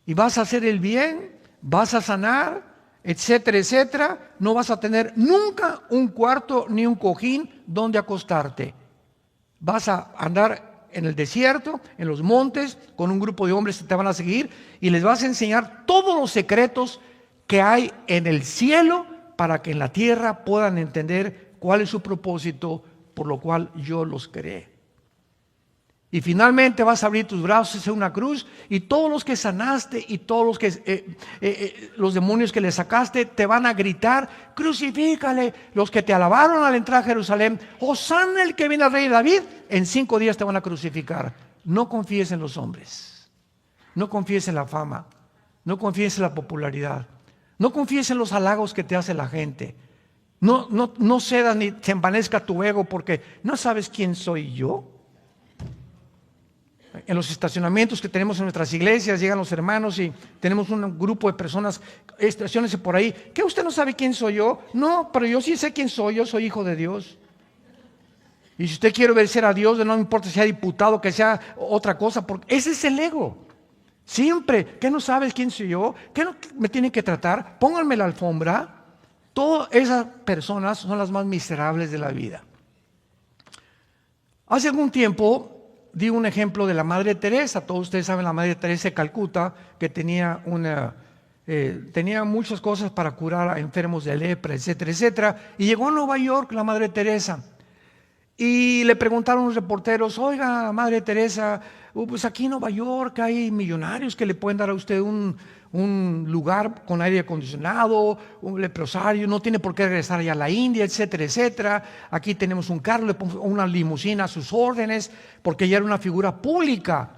S1: y vas a hacer el bien, vas a sanar, etcétera, etcétera. No vas a tener nunca un cuarto ni un cojín donde acostarte. Vas a andar en el desierto, en los montes, con un grupo de hombres que te van a seguir, y les vas a enseñar todos los secretos que hay en el cielo para que en la tierra puedan entender cuál es su propósito, por lo cual yo los creé. Y finalmente vas a abrir tus brazos en una cruz, y todos los que sanaste y todos los que los demonios que le sacaste te van a gritar, crucifícale. Los que te alabaron al entrar a Jerusalén, Hosana el que viene al rey David, en 5 días te van a crucificar. No confíes en los hombres, no confíes en la fama, no confíes en la popularidad, no confíes en los halagos que te hace la gente. No cedas ni se envanezca tu ego, porque no sabes quién soy yo. En los estacionamientos que tenemos en nuestras iglesias llegan los hermanos y tenemos un grupo de personas, estaciónese por ahí. ¿Qué usted no sabe quién soy yo? No, pero yo sí sé quién soy, yo soy hijo de Dios. Y si usted quiere obedecer a Dios, no importa si sea diputado, que sea otra cosa, porque ese es el ego. Siempre, ¿qué no sabes quién soy yo? ¿Qué no me tienen que tratar? Pónganme la alfombra. Todas esas personas son las más miserables de la vida. Hace algún tiempo di un ejemplo de la Madre Teresa. Todos ustedes saben la Madre Teresa de Calcuta, que tenía muchas cosas para curar a enfermos de lepra, etcétera, etcétera. Y llegó a Nueva York la Madre Teresa. Y le preguntaron los reporteros: oiga, Madre Teresa, pues aquí en Nueva York hay millonarios que le pueden dar a usted un lugar con aire acondicionado, un leprosario, no tiene por qué regresar allá a la India, etcétera, etcétera. Aquí tenemos un carro, le ponemos una limusina a sus órdenes, porque ella era una figura pública.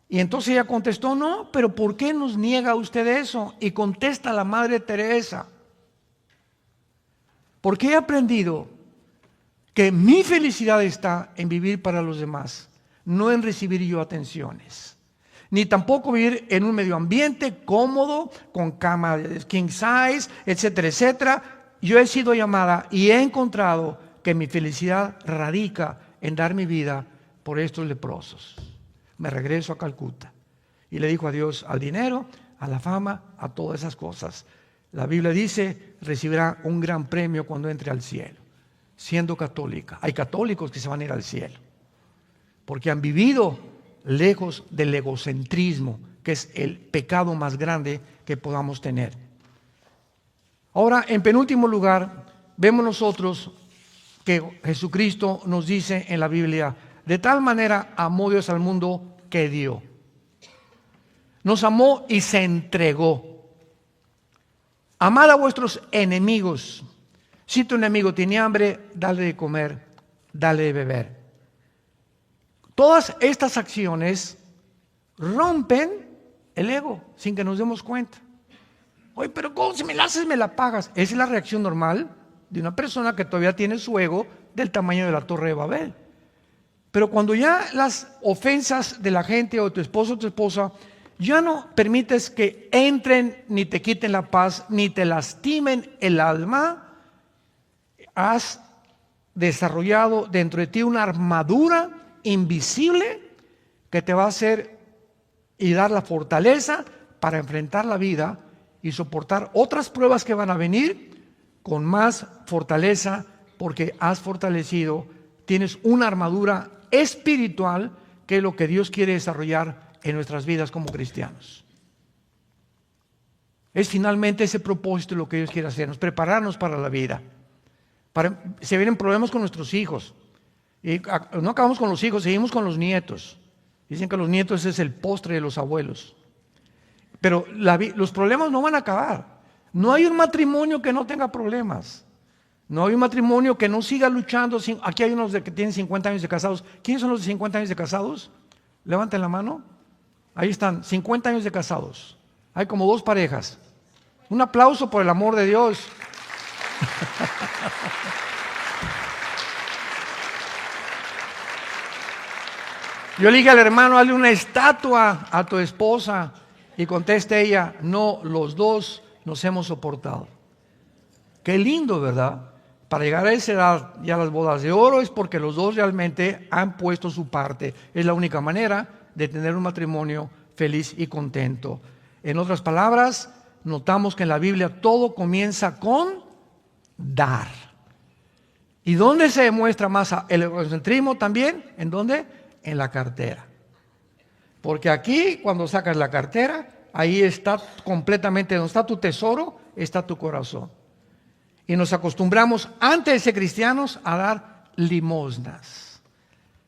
S1: Y entonces ella contestó: no, pero ¿por qué nos niega usted eso? Y contesta la Madre Teresa: porque he aprendido que mi felicidad está en vivir para los demás, no en recibir yo atenciones, ni tampoco vivir en un medio ambiente cómodo, con cama king size, etcétera, etcétera. Yo he sido llamada y he encontrado que mi felicidad radica en dar mi vida por estos leprosos. Me regreso a Calcuta. Y le dijo adiós al dinero, a la fama, a todas esas cosas. La Biblia dice: recibirá un gran premio cuando entre al cielo, siendo católica. Hay católicos que se van a ir al cielo, porque han vivido lejos del egocentrismo, que es el pecado más grande que podamos tener. Ahora, en penúltimo lugar, vemos nosotros que Jesucristo nos dice en la Biblia: de tal manera amó Dios al mundo que dio. Nos amó y se entregó. Amad a vuestros enemigos. Si tu enemigo tiene hambre, dale de comer, dale de beber. Todas estas acciones rompen el ego sin que nos demos cuenta. Oye, pero ¿cómo? Si me la haces, me la pagas. Esa es la reacción normal de una persona que todavía tiene su ego del tamaño de la Torre de Babel. Pero cuando ya las ofensas de la gente, o tu esposo o tu esposa, ya no permites que entren, ni te quiten la paz, ni te lastimen el alma, has desarrollado dentro de ti una armadura invisible que te va a hacer y dar la fortaleza para enfrentar la vida y soportar otras pruebas que van a venir con más fortaleza, porque has fortalecido, tienes una armadura espiritual, que es lo que Dios quiere desarrollar en nuestras vidas como cristianos. Es finalmente ese propósito lo que Dios quiere hacernos, prepararnos para la vida. Se vienen problemas con nuestros hijos, y no acabamos con los hijos, seguimos con los nietos. Dicen que los nietos es el postre de los abuelos, pero los problemas no van a acabar. No hay un matrimonio que no tenga problemas, no hay un matrimonio que no siga luchando. Aquí hay unos que tienen 50 años de casados. ¿Quiénes son los de 50 años de casados? Levanten la mano. Ahí están, 50 años de casados. Hay como 2 parejas. Un aplauso por el amor de Dios. Yo le dije al hermano: hazle una estatua a tu esposa. Y contesta ella: no, los dos nos hemos soportado. Qué lindo, ¿verdad? Para llegar a esa edad, ya las bodas de oro, es porque los dos realmente han puesto su parte. Es la única manera de tener un matrimonio feliz y contento. En otras palabras, notamos que en la Biblia todo comienza con dar. ¿Y dónde se demuestra más el egocentrismo también? ¿En dónde? En la cartera. Porque aquí, cuando sacas la cartera, ahí está completamente, donde está tu tesoro, está tu corazón. Y nos acostumbramos, antes de ser cristianos, a dar limosnas.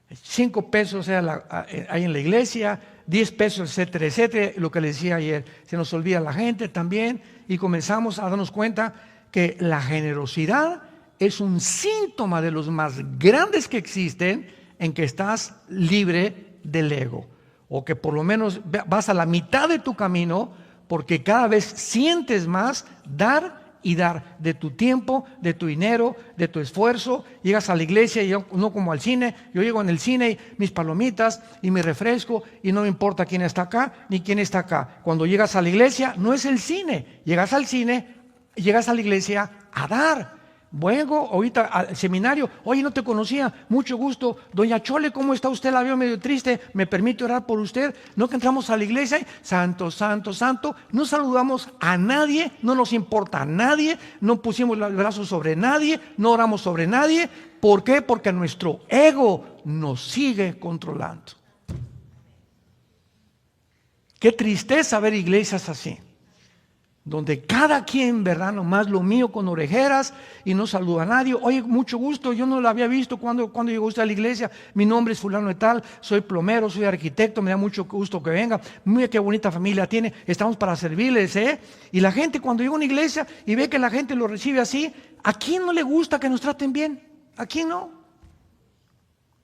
S1: 5 pesos ahí en la iglesia, 10 pesos, etcétera, etcétera. Lo que les decía ayer, se nos olvida la gente también, y comenzamos a darnos cuenta que la generosidad es un síntoma de los más grandes que existen, en que estás libre del ego, o que por lo menos vas a la mitad de tu camino, porque cada vez sientes más dar y dar de tu tiempo, de tu dinero, de tu esfuerzo. Llegas a la iglesia y no como al cine. Yo llego en el cine y mis palomitas y mi refresco, y no me importa quién está acá ni quién está acá. Cuando llegas a la iglesia no es el cine. Llegas al cine, llegas a la iglesia a dar. Vengo ahorita al seminario. Oye, no te conocía, mucho gusto. Doña Chole, ¿cómo está usted? La veo medio triste. ¿Me permite orar por usted? No, que entramos a la iglesia y santo, santo, santo. No saludamos a nadie, no nos importa a nadie, no pusimos el brazo sobre nadie, no oramos sobre nadie. ¿Por qué? Porque nuestro ego nos sigue controlando. Qué tristeza ver iglesias así, donde cada quien, ¿verdad? Nomás lo mío con orejeras y no saluda a nadie. Oye, mucho gusto, yo no la había visto cuando llegó usted a la iglesia. Mi nombre es fulano de tal, soy plomero, soy arquitecto, me da mucho gusto que venga. Mira qué bonita familia tiene, estamos para servirles, ¿eh? Y la gente cuando llega a una iglesia y ve que la gente lo recibe así, ¿a quién no le gusta que nos traten bien? ¿A quién no?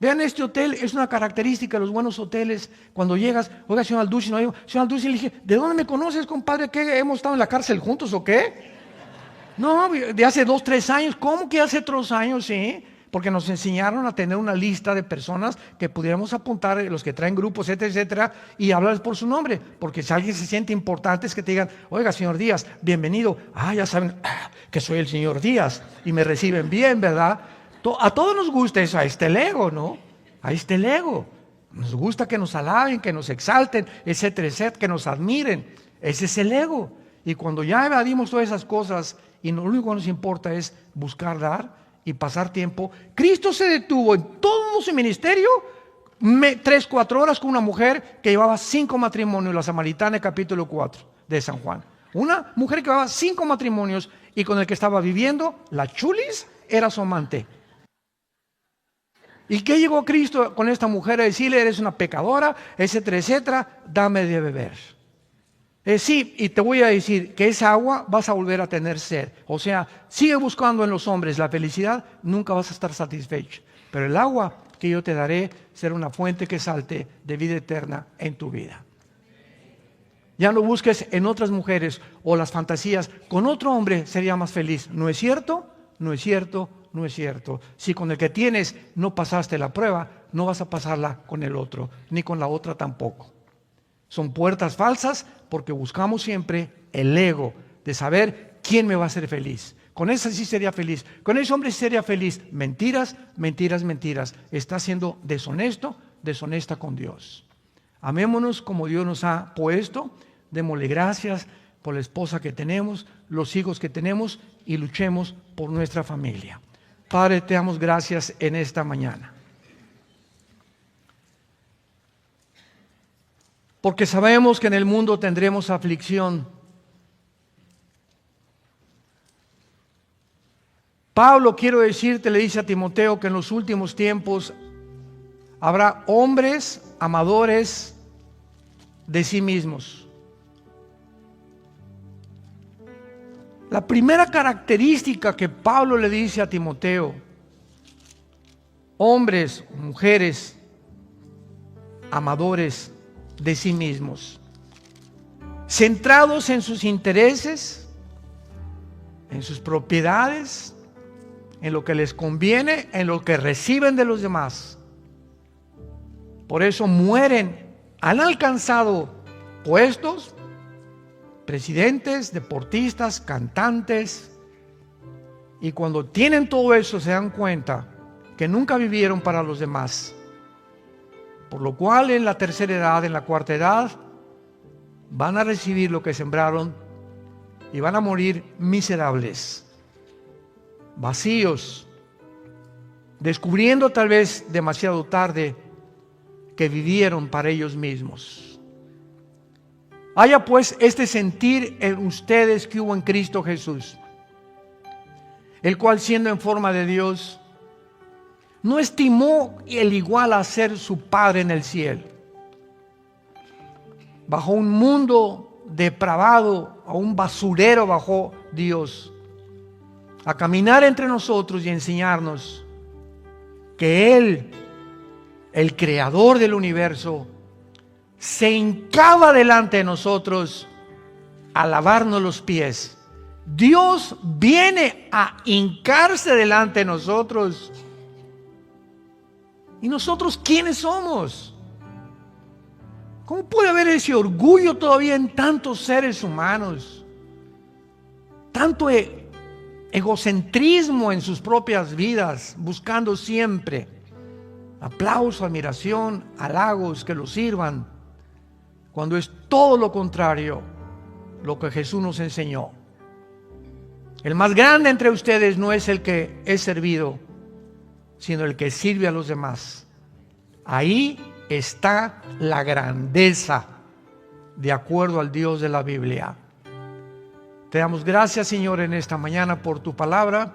S1: Vean, este hotel es una característica de los buenos hoteles. Cuando llegas, oiga, señor Alducin, no, señor Alducin, le dije, ¿de dónde me conoces, compadre? ¿Qué, hemos estado en la cárcel juntos o qué? No, de hace 2, 3 años. ¿Cómo que hace 3 años? Sí, porque nos enseñaron a tener una lista de personas que pudiéramos apuntar, los que traen grupos, etcétera, etcétera, y hablarles por su nombre. Porque si alguien se siente importante es que te digan, oiga, señor Díaz, bienvenido. Ya saben que soy el señor Díaz y me reciben bien, ¿verdad? A todos nos gusta eso, ahí está el ego, ¿no? Ahí está el ego. Nos gusta que nos alaben, que nos exalten, etcétera, etcétera, que nos admiren. Ese es el ego. Y cuando ya evadimos todas esas cosas y lo único que nos importa es buscar dar y pasar tiempo, Cristo se detuvo en todo su ministerio 3, 4 horas con una mujer que llevaba 5 matrimonios, la samaritana, capítulo 4 de San Juan. Una mujer que llevaba 5 matrimonios y con el que estaba viviendo, la chulis, era su amante. ¿Y qué llegó Cristo con esta mujer a decirle? Eres una pecadora, etcétera, etcétera, dame de beber. Sí, y te voy a decir que esa agua vas a volver a tener sed. O sea, sigue buscando en los hombres la felicidad, nunca vas a estar satisfecho. Pero el agua que yo te daré será una fuente que salte de vida eterna en tu vida. Ya no busques en otras mujeres o las fantasías. Con otro hombre sería más feliz. ¿No es cierto? No es cierto. No es cierto. Si con el que tienes no pasaste la prueba, no vas a pasarla con el otro, ni con la otra tampoco. Son puertas falsas porque buscamos siempre el ego de saber quién me va a hacer feliz. Con esa sí sería feliz, con ese hombre sí sería feliz. Mentiras, mentiras, mentiras. Está siendo deshonesto, deshonesta con Dios. Amémonos como Dios nos ha puesto, démosle gracias por la esposa que tenemos, los hijos que tenemos y luchemos por nuestra familia. Padre, te damos gracias en esta mañana. Porque sabemos que en el mundo tendremos aflicción. Pablo, quiero decirte, le dice a Timoteo que en los últimos tiempos habrá hombres amadores de sí mismos. La primera característica que Pablo le dice a Timoteo, hombres, mujeres, amadores de sí mismos, centrados en sus intereses, en sus propiedades, en lo que les conviene, en lo que reciben de los demás. Por eso mueren, han alcanzado puestos, presidentes, deportistas, cantantes, y cuando tienen todo eso se dan cuenta que nunca vivieron para los demás, por lo cual en la tercera edad, en la cuarta edad, van a recibir lo que sembraron y van a morir miserables, vacíos, descubriendo tal vez demasiado tarde que vivieron para ellos mismos. Haya pues este sentir en ustedes que hubo en Cristo Jesús, el cual siendo en forma de Dios, no estimó el igual a ser su Padre en el cielo. Bajo un mundo depravado, a un basurero bajó Dios a caminar entre nosotros y enseñarnos que Él, el creador del universo, se hincaba delante de nosotros a lavarnos los pies. Dios viene a hincarse delante de nosotros. ¿Y nosotros quiénes somos? ¿Cómo puede haber ese orgullo todavía en tantos seres humanos? Tanto egocentrismo en sus propias vidas, buscando siempre aplauso, admiración, halagos que los sirvan, cuando es todo lo contrario lo que Jesús nos enseñó. El más grande entre ustedes no es el que es servido, sino el que sirve a los demás. Ahí está la grandeza de acuerdo al Dios de la Biblia. Te damos gracias, Señor, en esta mañana por tu palabra,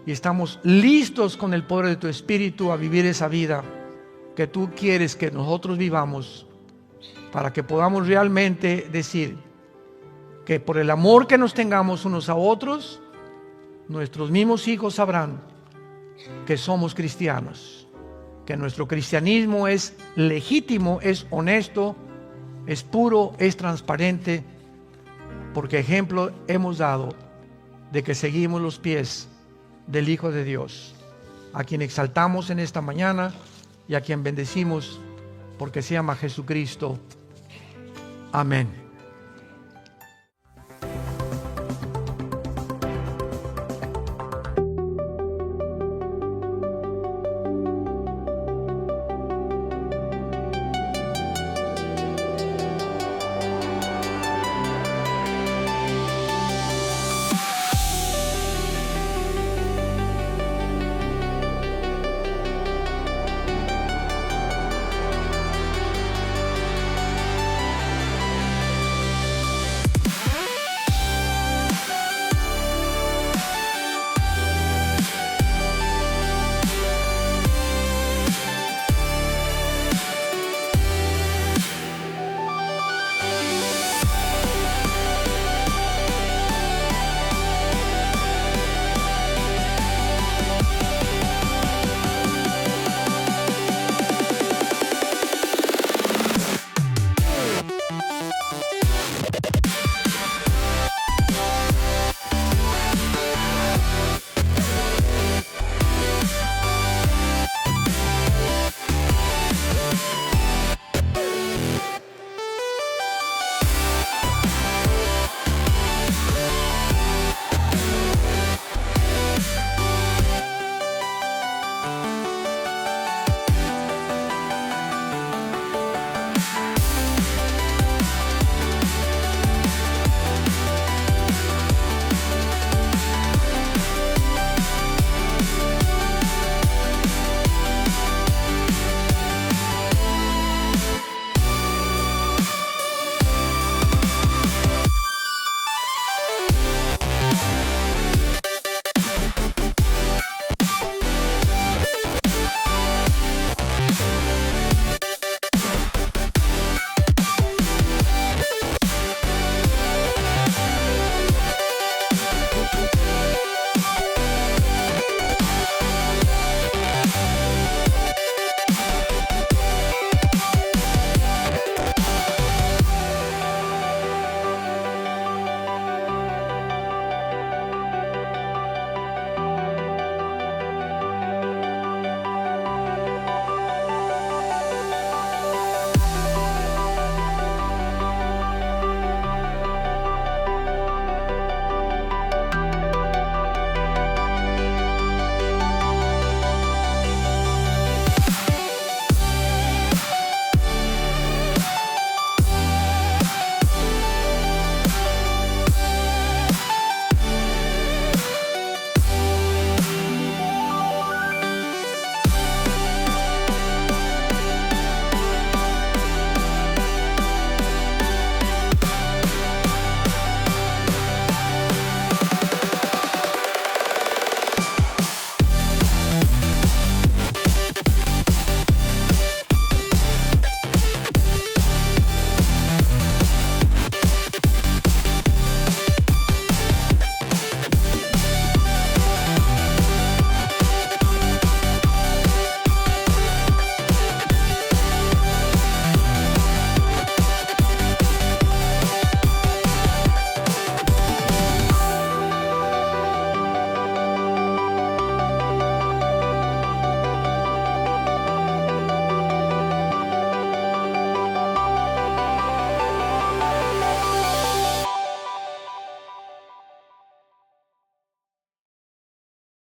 S1: y estamos listos con el poder de tu Espíritu a vivir esa vida que tú quieres que nosotros vivamos, para que podamos realmente decir que por el amor que nos tengamos unos a otros, nuestros mismos hijos sabrán que somos cristianos, que nuestro cristianismo es legítimo, es honesto, es puro, es transparente, porque ejemplo hemos dado de que seguimos los pies del Hijo de Dios, a quien exaltamos en esta mañana y a quien bendecimos porque se llama Jesucristo. Amén.